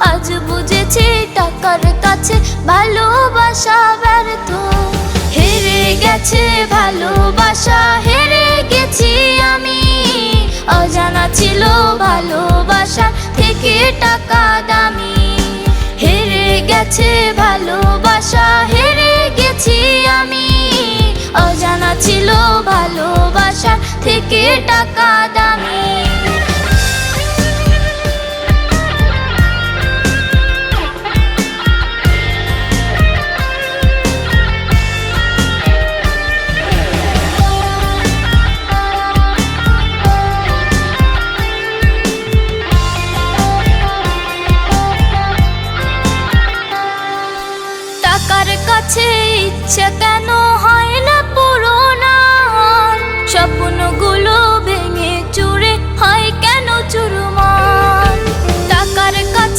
আজ বুঝেছি টাকার কাছে ভালোবাসা ব্যর্থ। হেরে গেছে ভালোবাসা, হেরে গেছি আমি। অজানা ছিল ভালোবাসা থেকে টাকা দামি। হেরে গেছে ভালোবাসা, হেরে গেছি আমি। অজানা ছিল ভালোবাসা থেকে টাকা দামি।